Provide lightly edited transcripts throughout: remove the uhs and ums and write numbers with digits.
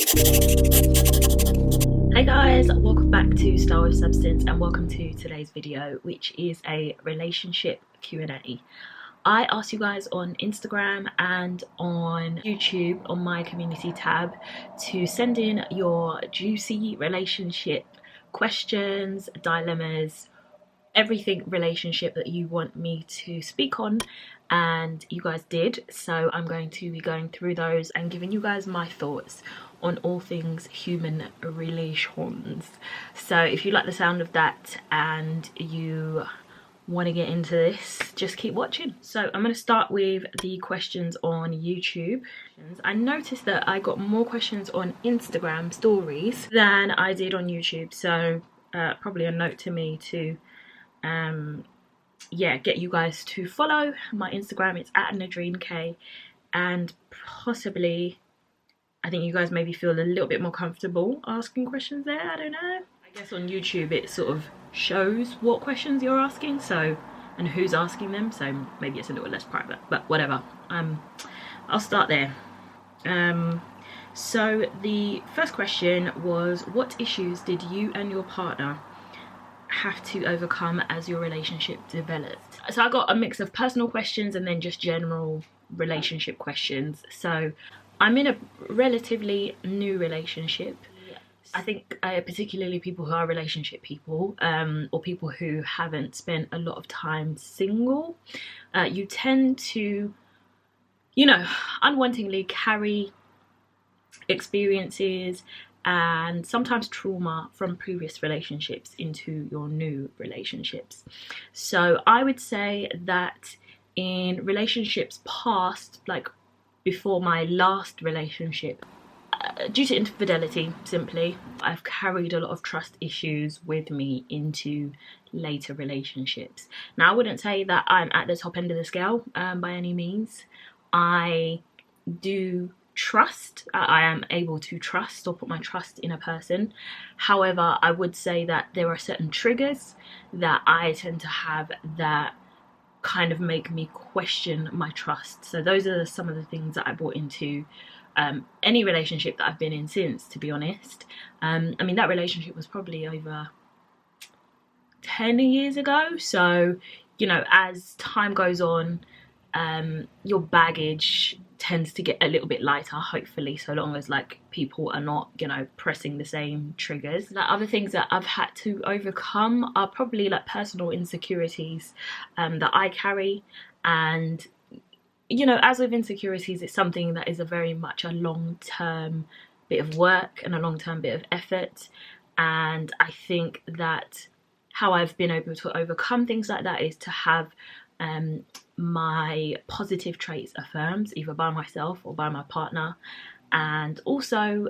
Hey guys, welcome back to Style with Substance and welcome to today's video, which is a relationship Q&A. I asked you guys on Instagram and on YouTube on my community tab to send in your juicy relationship questions, dilemmas, everything relationship that you want me to speak on, and you guys did. So I'm going to be going through those and giving you guys my thoughts on all things human relations. So if you like the sound of that and you want to get into this, just keep watching. So I'm going to start with the questions on YouTube. I noticed that I got more questions on Instagram stories than I did on YouTube, so probably a note to me to yeah, get you guys to follow my Instagram. It's at Nodreen, and possibly I think you guys maybe feel a little bit more comfortable asking questions there. I don't know. I guess on YouTube it sort of shows what questions you're asking, so, and who's asking them, so maybe it's a little less private, but whatever. I'll start there. So the first question was, what issues did you and your partner have to overcome as your relationship developed? So I got a mix of personal questions and then just general relationship questions. So I'm in a relatively new relationship. I think particularly people who are relationship people, or people who haven't spent a lot of time single, you tend to, you know, unwantingly carry experiences and sometimes trauma from previous relationships into your new relationships. So I would say that in relationships past, like before my last relationship, due to infidelity, simply, I've carried a lot of trust issues with me into later relationships. Now, I wouldn't say that I'm at the top end of the scale by any means. I do trust, I am able to trust or put my trust in a person. However, I would say that there are certain triggers that I tend to have that kind of make me question my trust. So those are some of the things that I brought into any relationship that I've been in since, to be honest. I mean, that relationship was probably over 10 years ago, so, you know, as time goes on, your baggage tends to get a little bit lighter, hopefully, so long as like people are not, you know, pressing the same triggers. The other things that I've had to overcome are probably like personal insecurities that I carry. And, you know, as with insecurities, it's something that is a very much a long-term bit of work and a long-term bit of effort. And I think that how I've been able to overcome things like that is to have my positive traits affirmed, either by myself or by my partner, and also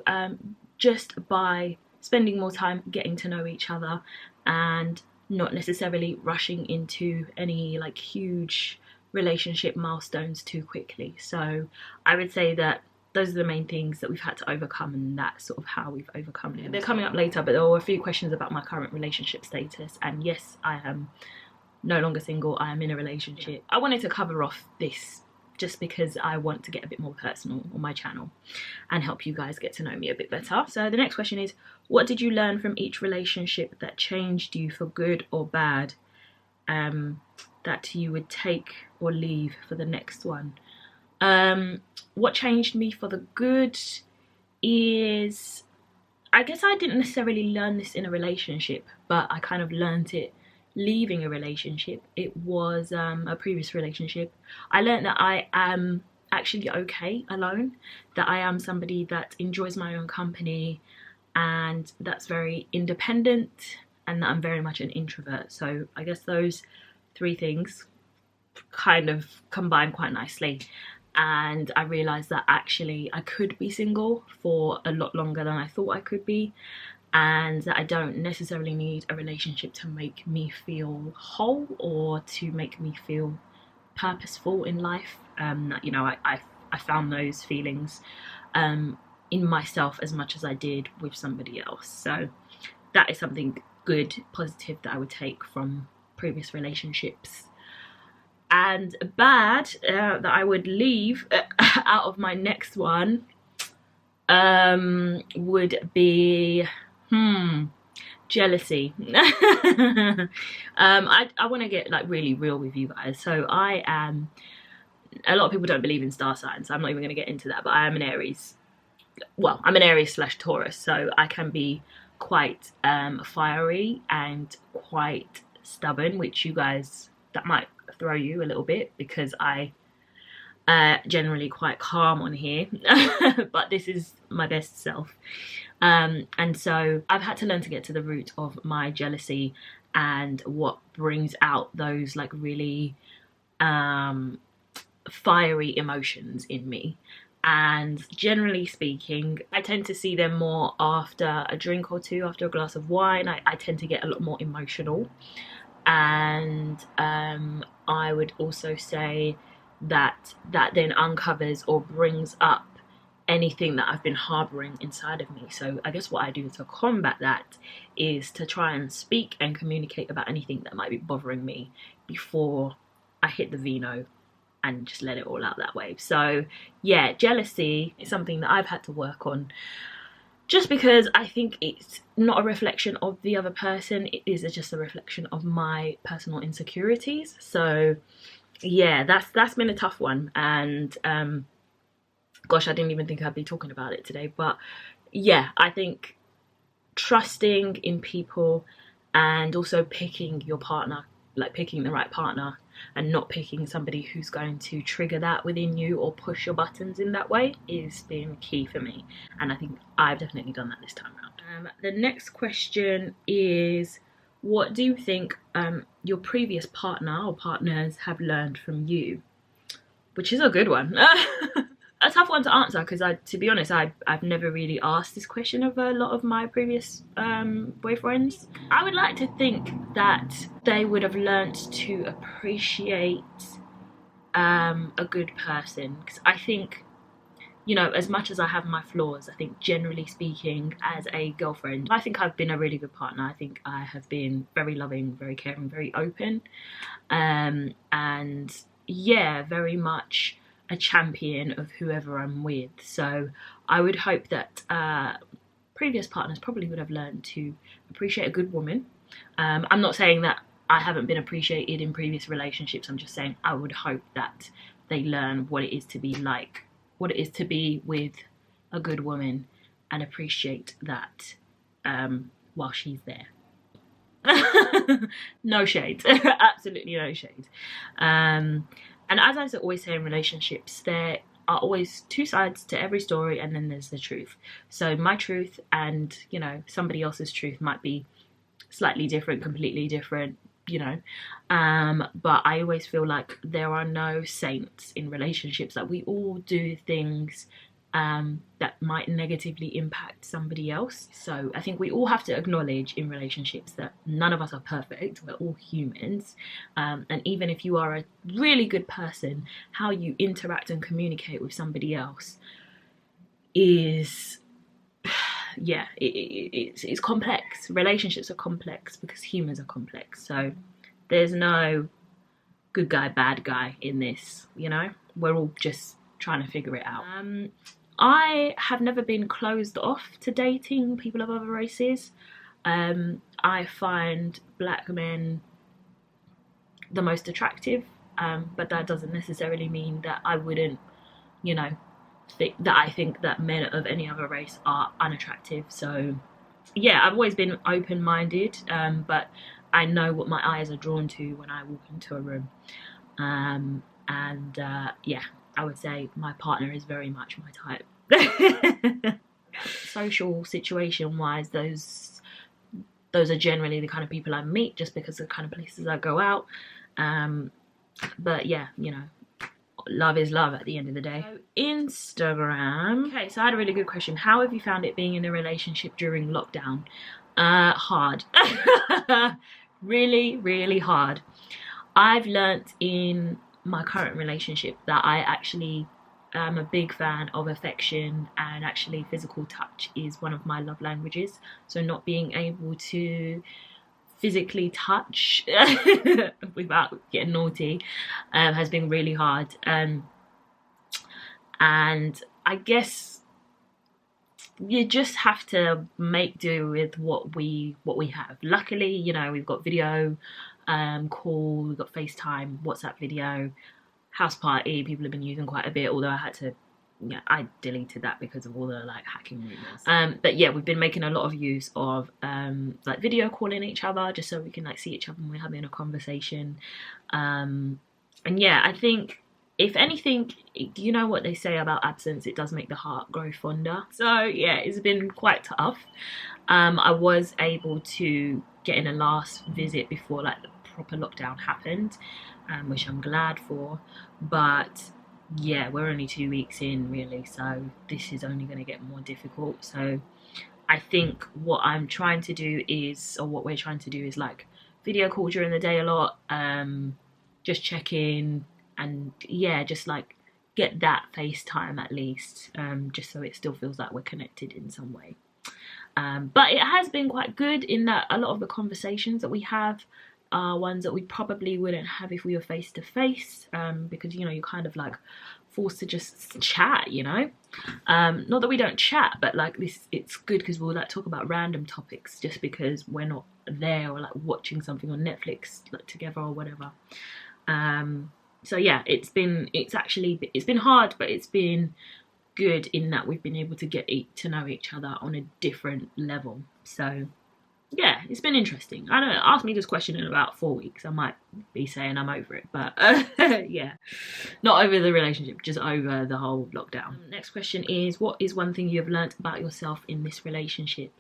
just by spending more time getting to know each other and not necessarily rushing into any like huge relationship milestones too quickly. So I would say that those are the main things that we've had to overcome, and that's sort of how we've overcome it. They're coming up later, but there were a few questions about my current relationship status, and yes, I am no longer single, I am in a relationship. I wanted to cover off this just because I want to get a bit more personal on my channel and help you guys get to know me a bit better. So the next question is, what did you learn from each relationship that changed you for good or bad, that you would take or leave for the next one? What changed me for the good is, I guess I didn't necessarily learn this in a relationship, but I kind of learned it leaving a relationship. It was a previous relationship. I learned that I am actually okay alone, that I am somebody that enjoys my own company and that's very independent, and that I'm very much an introvert. So I guess those three things kind of combine quite nicely, and I realized that actually I could be single for a lot longer than I thought I could be, and that I don't necessarily need a relationship to make me feel whole or to make me feel purposeful in life. You know, I found those feelings in myself as much as I did with somebody else. So that is something good, positive, that I would take from previous relationships. And bad, that I would leave out of my next one, would be jealousy. I want to get like really real with you guys. So I am, a lot of people don't believe in star signs, so I'm not even going to get into that, but I am an Aries. Well, I'm an Aries / Taurus, so I can be quite fiery and quite stubborn, which you guys, that might throw you a little bit, because I generally quite calm on here, but this is my best self. And so I've had to learn to get to the root of my jealousy and what brings out those like really fiery emotions in me. And generally speaking, I tend to see them more after a drink or two, after a glass of wine. I tend to get a lot more emotional. And I would also say that then uncovers or brings up anything that I've been harboring inside of me. So I guess what I do to combat that is to try and speak and communicate about anything that might be bothering me before I hit the vino, and just let it all out that way. So yeah, jealousy is something that I've had to work on, just because I think it's not a reflection of the other person, it is just a reflection of my personal insecurities. So yeah, that's been a tough one. And gosh, I didn't even think I'd be talking about it today. But yeah, I think trusting in people and also picking your partner, like picking the right partner, and not picking somebody who's going to trigger that within you or push your buttons in that way, is been key for me. And I think I've definitely done that this time around. The next question is, what do you think your previous partner or partners have learned from you? Which is a good one. A tough one to answer, because to be honest, I've never really asked this question of a lot of my previous boyfriends. I would like to think that they would have learnt to appreciate a good person, because I think, you know, as much as I have my flaws, I think generally speaking, as a girlfriend, I think I've been a really good partner. I think I have been very loving, very caring, very open, and yeah, very much a champion of whoever I'm with. So I would hope that previous partners probably would have learned to appreciate a good woman. I'm not saying that I haven't been appreciated in previous relationships. I'm just saying I would hope that they learn what it is to be like, what it is to be with a good woman, and appreciate that while she's there. No shade. Absolutely no shade. And as I always say in relationships, there are always two sides to every story, and then there's the truth. So my truth and, you know, somebody else's truth might be slightly different, completely different, you know. But I always feel like there are no saints in relationships, that we all do things that might negatively impact somebody else. So I think we all have to acknowledge in relationships that none of us are perfect, we're all humans, and even if you are a really good person, how you interact and communicate with somebody else is, yeah, it's complex. Relationships are complex because humans are complex. So there's no good guy, bad guy in this, you know. We're all just trying to figure it out. I have never been closed off to dating people of other races. I find black men the most attractive, but that doesn't necessarily mean that I wouldn't, you know, I think that men of any other race are unattractive. So yeah, I've always been open-minded, but I know what my eyes are drawn to when I walk into a room. Yeah, I would say my partner is very much my type. Social situation wise, those are generally the kind of people I meet, just because of the kind of places I go out. But yeah, you know, love is love at the end of the day. So, Instagram. Okay, so I had a really good question. How have you found it being in a relationship during lockdown? Hard. Really, really hard. I've learnt in my current relationship that I actually am a big fan of affection, and actually physical touch is one of my love languages. So not being able to physically touch without getting naughty has been really hard. And I guess you just have to make do with what we have. Luckily, you know, we've got video call, we've got FaceTime, WhatsApp video, house party. People have been using quite a bit, although I had to, yeah, I deleted that because of all the like hacking rumors. But yeah, we've been making a lot of use of like video calling each other just so we can like see each other when we're having a conversation. And yeah, I think if anything, you know what they say about absence, it does make the heart grow fonder. So yeah, it's been quite tough. I was able to get in a last visit before like the proper lockdown happened, which I'm glad for, but yeah, we're only 2 weeks in really, so this is only going to get more difficult. So I think what I'm trying to do is, or what we're trying to do is like video call during the day a lot, just check in, and yeah, just like get that FaceTime at least, just so it still feels like we're connected in some way. But it has been quite good in that a lot of the conversations that we have are ones that we probably wouldn't have if we were face to face, because you know, you're kind of like forced to just chat, you know. Not that we don't chat, but like this, it's good because we'll like talk about random topics just because we're not there, or like watching something on Netflix like together or whatever. So yeah, it's been hard, but it's been good in that we've been able to get to know each other on a different level. So yeah, it's been interesting. I don't know, ask me this question in about 4 weeks, I might be saying I'm over it, but yeah, not over the relationship, just over the whole lockdown. Next question is, what is one thing you have learnt about yourself in this relationship?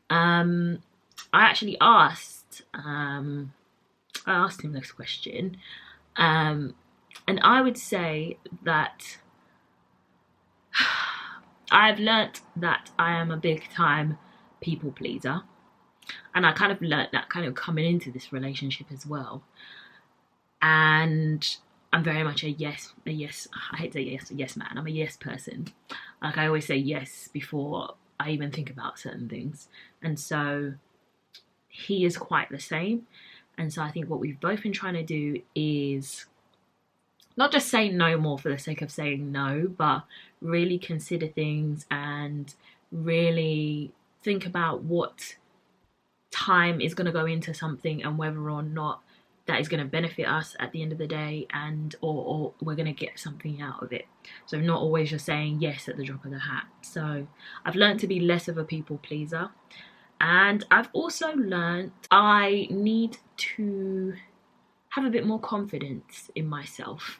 I actually asked him this question, and I would say that I've learnt that I am a big time people pleaser, and I kind of learnt that kind of coming into this relationship as well. And I'm very much a yes, I hate to say yes man, I'm a yes person. Like I always say yes before I even think about certain things, and so he is quite the same. And so I think what we've both been trying to do is not just say no more for the sake of saying no, but really consider things and really think about what time is going to go into something and whether or not that is going to benefit us at the end of the day, and or we're going to get something out of it. So not always just saying yes at the drop of the hat. So I've learned to be less of a people pleaser, and I've also learned I need to have a bit more confidence in myself.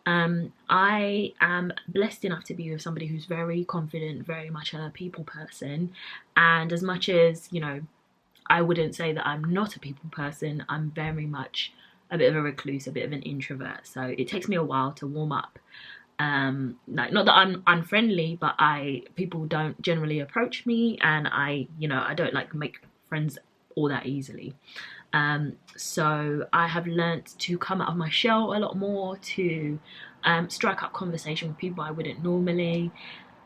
I am blessed enough to be with somebody who's very confident, very much a people person, and as much as, you know, I wouldn't say that I'm not a people person, I'm very much a bit of a recluse, a bit of an introvert, so it takes me a while to warm up. Like, not that I'm unfriendly, but people don't generally approach me, and I don't like make friends all that easily. So I have learnt to come out of my shell a lot more, to strike up conversation with people I wouldn't normally.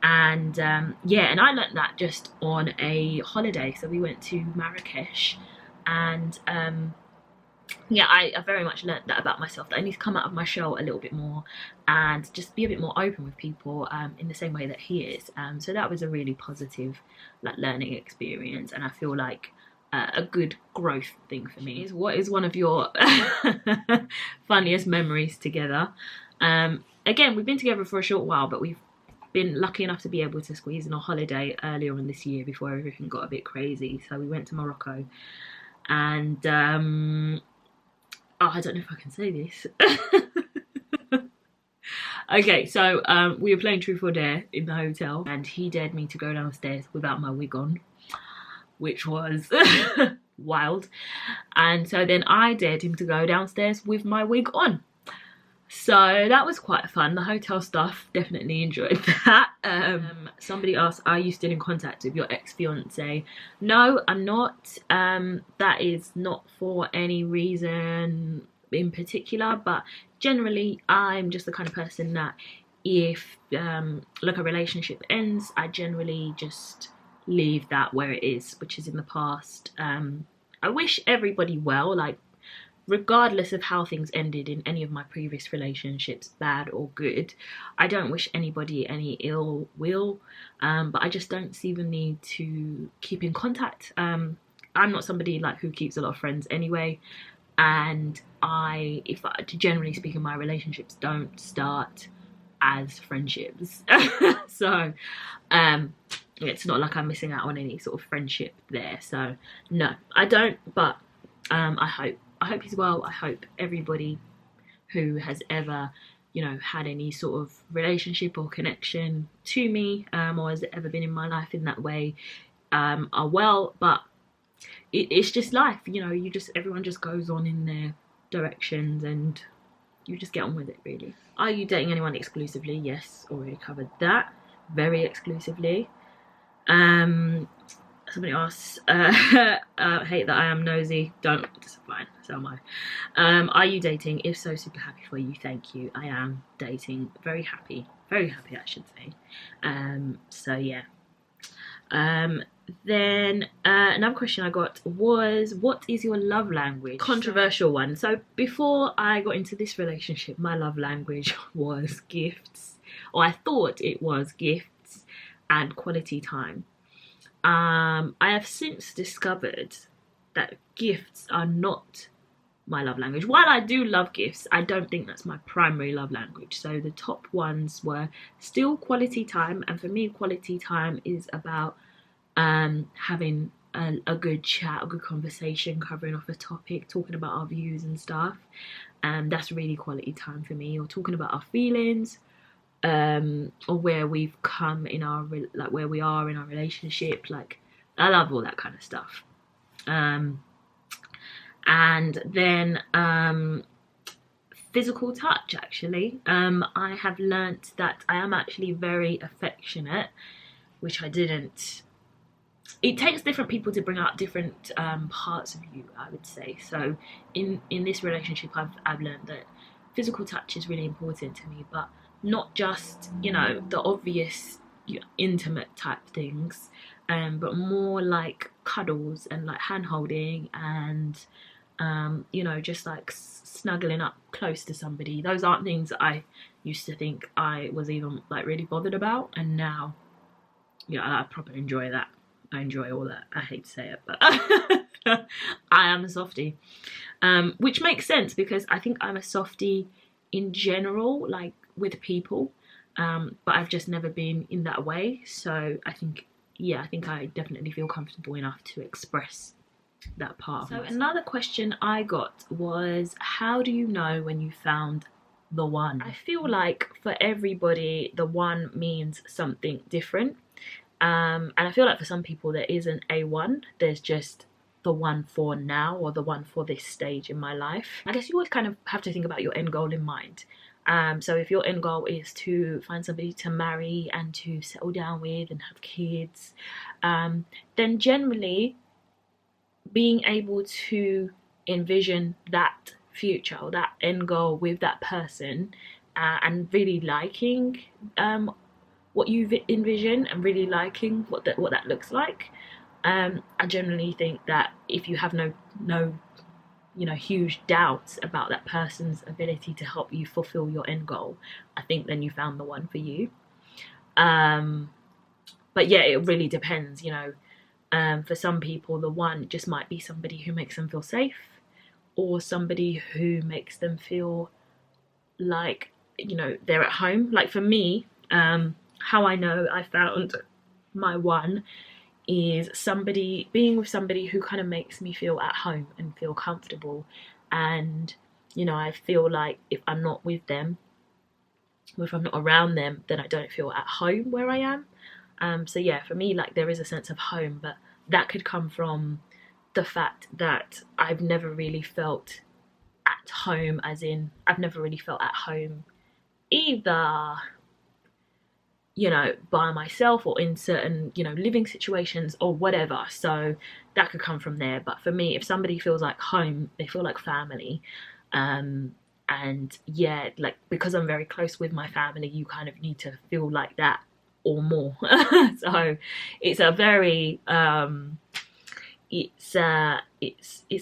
And yeah, and I learnt that just on a holiday. So we went to Marrakesh, and yeah, I very much learnt that about myself, that I need to come out of my shell a little bit more and just be a bit more open with people, in the same way that he is. So that was a really positive like learning experience, and I feel like a good growth thing for me. What is one of your funniest memories together? Again, we've been together for a short while, but we've been lucky enough to be able to squeeze in a holiday earlier in this year before everything got a bit crazy. So we went to Morocco, and oh, I don't know if I can say this. Okay, so we were playing Truth or Dare in the hotel, and he dared me to go downstairs without my wig on, which was wild. And so then I dared him to go downstairs with my wig on. So that was quite fun. The hotel staff definitely enjoyed that. Somebody asked, are you still in contact with your ex-fiance? No, I'm not. That is not for any reason in particular, but generally I'm just the kind of person that if like a relationship ends, I generally just leave that where it is, which is in the past. I wish everybody well, like regardless of how things ended in any of my previous relationships, bad or good, I don't wish anybody any ill will, but I just don't see the need to keep in contact. I'm not somebody like who keeps a lot of friends anyway, and generally speaking, my relationships don't start as friendships. So it's not like I'm missing out on any sort of friendship there. So no, I don't, but I hope he's well. I hope everybody who has ever, you know, had any sort of relationship or connection to me, or has ever been in my life in that way, are well. But it's just life, you know, everyone just goes on in their directions and you just get on with it, really. Are you dating anyone exclusively? Yes, already covered that. Very exclusively. Somebody asks, hate that I am nosy. Don't, it's fine, so am I. Are you dating? If so, super happy for you. Thank you. I am dating. Very happy, I should say. So yeah. Then another question I got was, what is your love language? Controversial one. So before I got into this relationship, my love language was gifts, or I thought it was gifts and quality time. I have since discovered that gifts are not my love language. While I do love gifts, I don't think that's my primary love language. So the top ones were still quality time, and for me quality time is about having a good chat, a good conversation, covering off a topic, talking about our views and stuff. That's really quality time for me. Or talking about our feelings, or where we've come in our like where we are in our relationship. Like, I love all that kind of stuff. And then physical touch, actually. I have learnt that I am actually very affectionate, which I didn't. It takes different people to bring out different parts of you, I would say. So in this relationship, I've learned that physical touch is really important to me, but not just, you know, the obvious, you know, intimate type things, but more like cuddles and like hand holding and you know, just like snuggling up close to somebody. Those aren't things that I used to think I was even like really bothered about, and now, you know, I properly enjoy that. I enjoy all that. I hate to say it, but I am a softie, which makes sense because I think I'm a softie in general, like with people, but I've just never been in that way. So I think, yeah, I think I definitely feel comfortable enough to express that part. So another question I got was, how do you know when you found the one? I feel like for everybody, the one means something different. And I feel like for some people there isn't a one, there's just the one for now, or the one for this stage in my life. I guess you always kind of have to think about your end goal in mind. So if your end goal is to find somebody to marry and to settle down with and have kids, then generally being able to envision that future or that end goal with that person, and really liking what you envision and really liking what that looks like. I generally think that if you have no you know, huge doubts about that person's ability to help you fulfill your end goal, I think then you found the one for you. But yeah, it really depends, you know. For some people, the one just might be somebody who makes them feel safe, or somebody who makes them feel like, you know, they're at home. Like for me, how I know I found my one is being with somebody who kind of makes me feel at home and feel comfortable. And, you know, I feel like if I'm not with them, or if I'm not around them, then I don't feel at home where I am. So yeah, for me, like, there is a sense of home, but that could come from the fact that I've never really felt at home, as in I've never really felt at home either, you know, by myself or in certain, you know, living situations or whatever. So that could come from there. But for me, if somebody feels like home, they feel like family. And yeah, like, because I'm very close with my family, you kind of need to feel like that or more. So it's a very it's a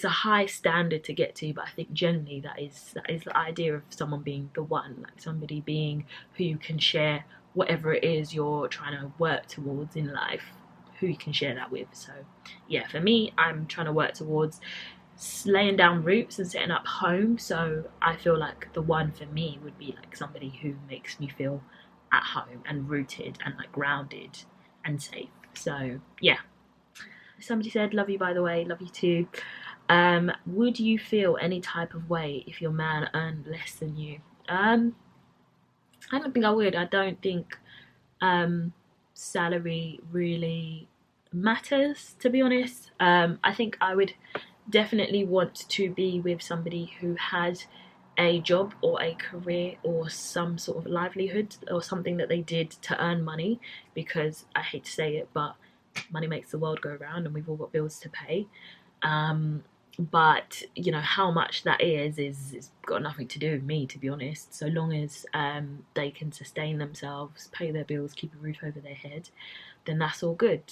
high standard to get to, but I think generally that is the idea of someone being the one, like somebody being who you can share whatever it is you're trying to work towards in life, who you can share that with. So yeah, for me, I'm trying to work towards laying down roots and setting up home. So I feel like the one for me would be like somebody who makes me feel at home and rooted and like grounded and safe. So yeah. Somebody said, love you by the way, love you too. Would you feel any type of way if your man earned less than you? I don't think I would. I don't think salary really matters, to be honest. I think I would definitely want to be with somebody who had a job or a career or some sort of livelihood or something that they did to earn money, because I hate to say it, but money makes the world go round and we've all got bills to pay. But you know, how much that is got nothing to do with me, to be honest. So long as they can sustain themselves, pay their bills, keep a roof over their head, then that's all good.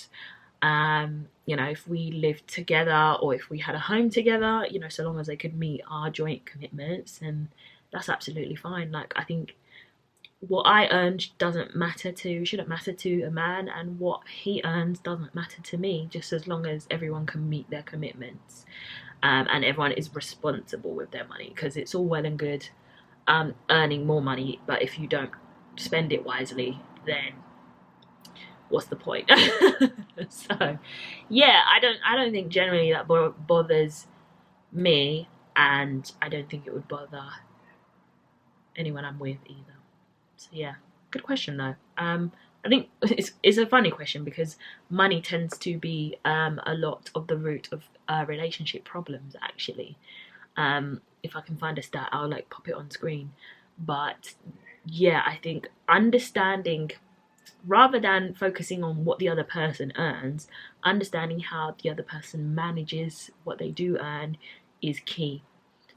You know, if we lived together or if we had a home together, you know, so long as they could meet our joint commitments, then that's absolutely fine. Like, I think what I earn shouldn't matter to a man, and what he earns doesn't matter to me, just as long as everyone can meet their commitments, and everyone is responsible with their money. Because it's all well and good earning more money, but if you don't spend it wisely, then what's the point? So yeah, I don't think generally that bothers me, and I don't think it would bother anyone I'm with either. So yeah, good question though. I think it's a funny question because money tends to be a lot of the root of relationship problems, actually. If I can find a stat, I'll like pop it on screen. But yeah, I think understanding, rather than focusing on what the other person earns, understanding how the other person manages what they do earn is key.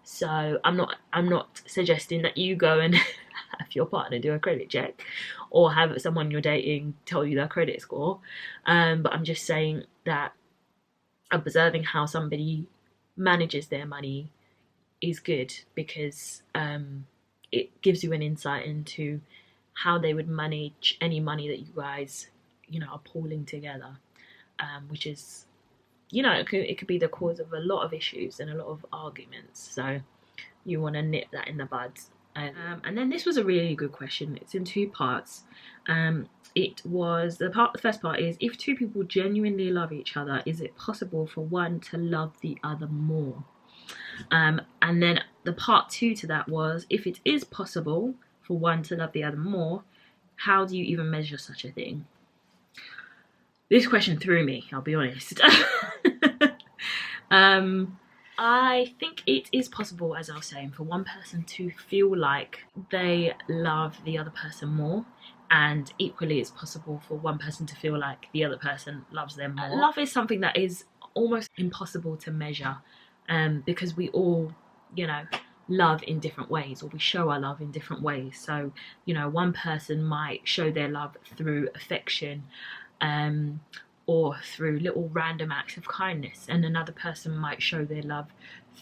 So I'm not suggesting that you go and have your partner do a credit check or have someone you're dating tell you their credit score. But I'm just saying that observing how somebody manages their money is good, because it gives you an insight into how they would manage any money that you guys, you know, are pooling together, which is, you know, it could be the cause of a lot of issues and a lot of arguments. So you want to nip that in the bud. And then this was a really good question. It's in two parts. It was the first part is, if two people genuinely love each other, is it possible for one to love the other more? And then the part two to that was, if it is possible for one to love the other more, how do you even measure such a thing? This question threw me, I'll be honest. I think it is possible, as I was saying, for one person to feel like they love the other person more, and equally it's possible for one person to feel like the other person loves them more. Love is something that is almost impossible to measure, because we all, you know, love in different ways, or we show our love in different ways. So, you know, one person might show their love through affection, or through little random acts of kindness, and another person might show their love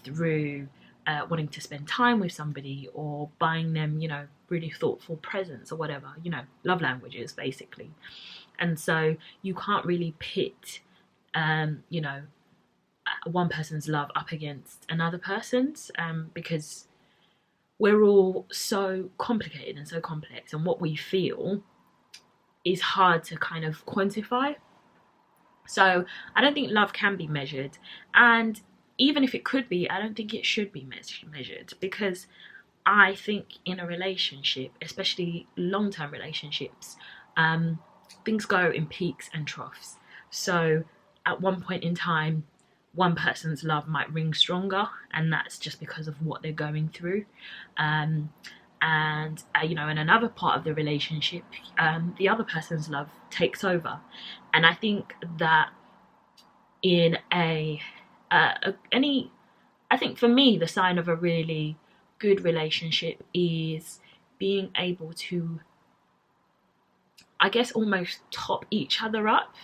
through wanting to spend time with somebody, or buying them, you know, really thoughtful presents or whatever, you know, love languages basically. And so you can't really pit you know, one person's love up against another person's, because we're all so complicated and so complex, and what we feel is hard to kind of quantify. So I don't think love can be measured, and even if it could be, I don't think it should be measured, because I think in a relationship, especially long-term relationships, things go in peaks and troughs. So at one point in time, one person's love might ring stronger, and that's just because of what they're going through. And you know, in another part of the relationship, the other person's love takes over. And I think that in I think for me, the sign of a really good relationship is being able to, I guess, almost top each other up.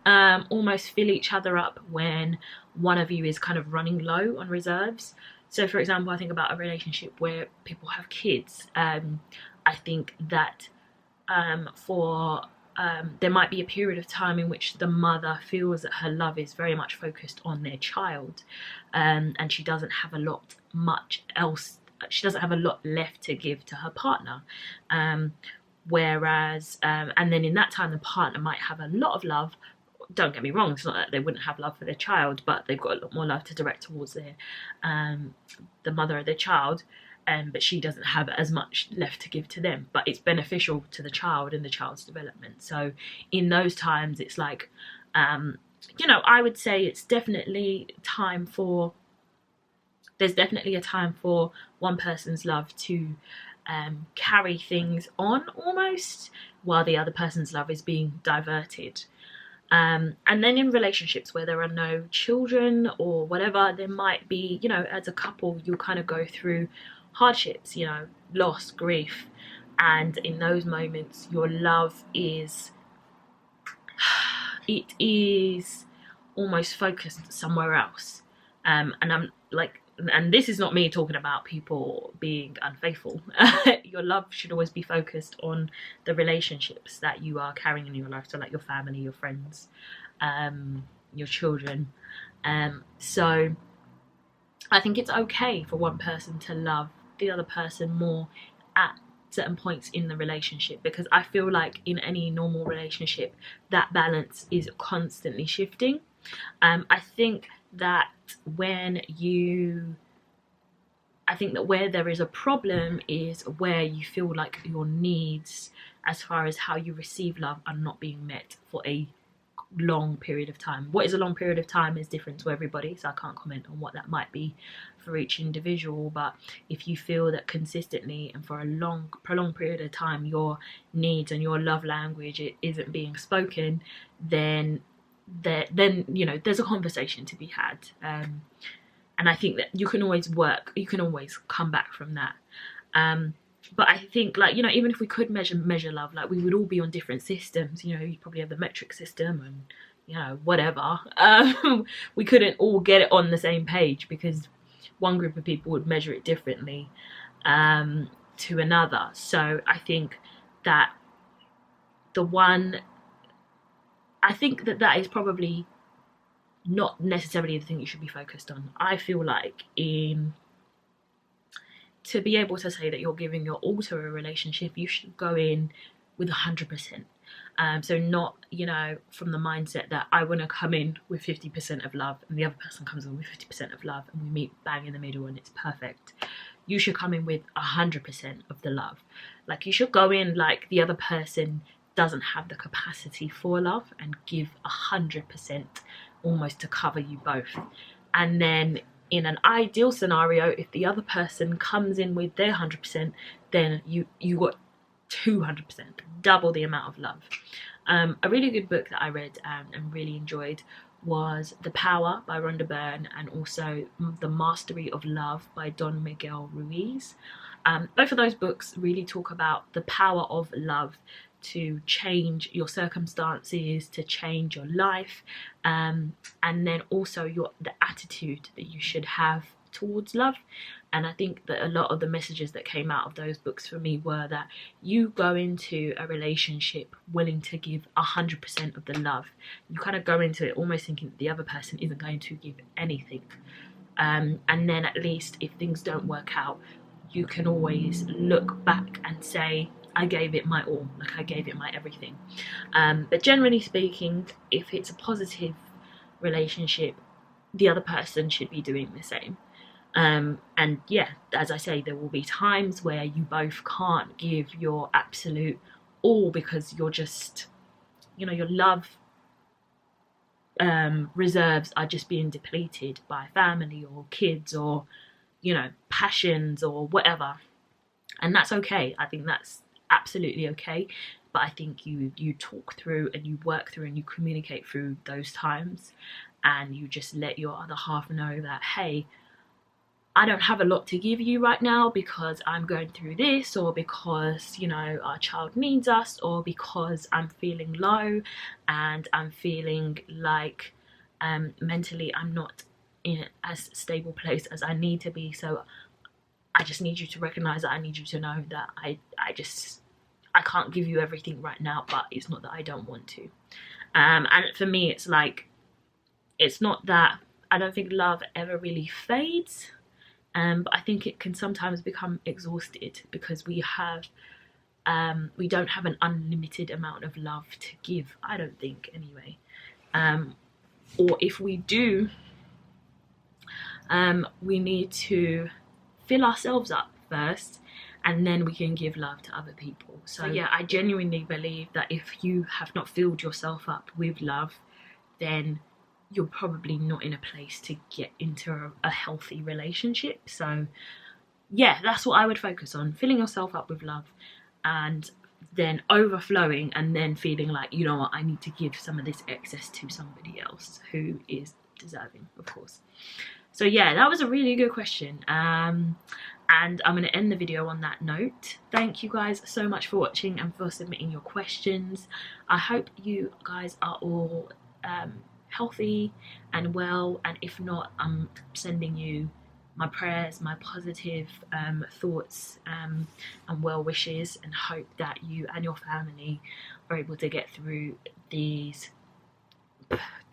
almost fill each other up when one of you is kind of running low on reserves. So for example, I think about a relationship where people have kids. I think that there might be a period of time in which the mother feels that her love is very much focused on their child, and she doesn't have a lot left to give to her partner. Whereas and then in that time the partner might have a lot of love. Don't get me wrong, it's not that they wouldn't have love for their child, but they've got a lot more love to direct towards the mother of their child, but she doesn't have as much left to give to them, but it's beneficial to the child and the child's development. So in those times it's like, you know, I would say it's definitely there's definitely a time for one person's love to carry things on almost, while the other person's love is being diverted. And then in relationships where there are no children or whatever, there might be, you know, as a couple, you'll kind of go through hardships, you know, loss, grief, and in those moments your love is almost focused somewhere else. And I'm like, and this is not me talking about people being unfaithful. Your love should always be focused on the relationships that you are carrying in your life, so like your family, your friends, your children. So I think it's okay for one person to love the other person more at certain points in the relationship, because I feel like in any normal relationship that balance is constantly shifting. I think that where there is a problem is where you feel like your needs as far as how you receive love are not being met for a long period of time. What is a long period of time is different to everybody, so I can't comment on what that might be for each individual. But if you feel that consistently and for a prolonged period of time your needs and your love language isn't being spoken, then you know, there's a conversation to be had. And I think that you can always come back from that. But I think, like, you know, even if we could measure love, like, we would all be on different systems. You know, you probably have the metric system and, you know, whatever. We couldn't all get it on the same page, because one group of people would measure it differently to another. So I think that that is probably not necessarily the thing you should be focused on. I feel like to be able to say that you're giving your all to a relationship, you should go in with 100%. So not, you know, from the mindset that I want to come in with 50% of love and the other person comes in with 50% of love and we meet bang in the middle and it's perfect. You should come in with 100% of the love. Like, you should go in like the other person doesn't have the capacity for love and give 100% almost to cover you both. And then in an ideal scenario, if the other person comes in with their 100%, then you got 200%, double the amount of love. A really good book that I read and really enjoyed was The Power by Rhonda Byrne, and also The Mastery of Love by Don Miguel Ruiz. Both of those books really talk about the power of love to change your circumstances, to change your life, and then also the attitude that you should have towards love. And I think that a lot of the messages that came out of those books for me were that you go into a relationship willing to give 100% of the love. You kind of go into it almost thinking that the other person isn't going to give anything, and then at least if things don't work out, you can always look back and say, I gave it my all, like I gave it my everything. But generally speaking, if it's a positive relationship, the other person should be doing the same. And yeah, as I say, there will be times where you both can't give your absolute all because you're just, you know, your love reserves are just being depleted by family or kids or, you know, passions or whatever. And that's okay. I think that's absolutely okay. But I think you talk through and you work through and you communicate through those times, and you just let your other half know that, hey, I don't have a lot to give you right now because I'm going through this, or because, you know, our child needs us, or because I'm feeling low and I'm feeling like mentally I'm not in as stable place as I need to be. So I just need you to recognize that. I need you to know that I can't give you everything right now, but it's not that I don't want to. And for me, it's like, it's not that I don't think love ever really fades, but I think it can sometimes become exhausted because we don't have an unlimited amount of love to give, I don't think, anyway. Or if we do, we need to fill ourselves up first, and then we can give love to other people. So yeah, I genuinely believe that if you have not filled yourself up with love, then you're probably not in a place to get into a healthy relationship. So yeah, that's what I would focus on: filling yourself up with love, and then overflowing, and then feeling like, you know what, I need to give some of this excess to somebody else who is deserving, of course. So yeah, that was a really good question, and I'm going to end the video on that note. Thank you guys so much for watching and for submitting your questions. I hope you guys are all healthy and well, and if not, I'm sending you my prayers, my positive thoughts and well wishes, and hope that you and your family are able to get through these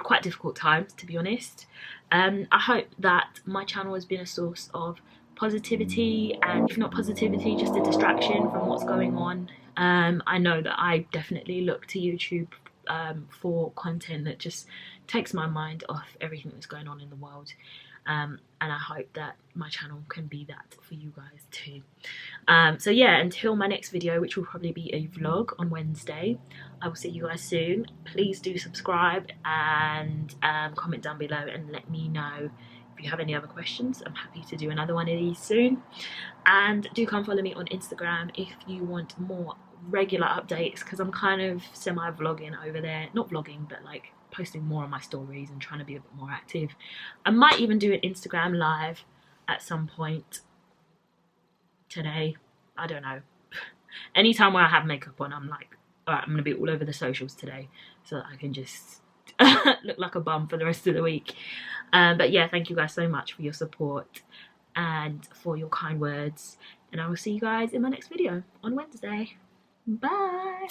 quite difficult times, to be honest. I hope that my channel has been a source of positivity, and if not positivity, just a distraction from what's going on. I know that I definitely look to YouTube for content that just takes my mind off everything that's going on in the world, and I hope that my channel can be that for you guys too. So yeah, until my next video, which will probably be a vlog on Wednesday, I will see you guys soon. Please do subscribe and comment down below and let me know if you have any other questions. I'm happy to do another one of these soon. And do come follow me on Instagram if you want more regular updates, because I'm kind of semi-vlogging over there. Not vlogging, but like posting more on my stories and trying to be a bit more active. I might even do an Instagram live at some point today. I don't know. Anytime where I have makeup on, I'm like, alright, I'm gonna be all over the socials today so that I can just look like a bum for the rest of the week. But yeah, thank you guys so much for your support and for your kind words, and I will see you guys in my next video on Wednesday. Bye.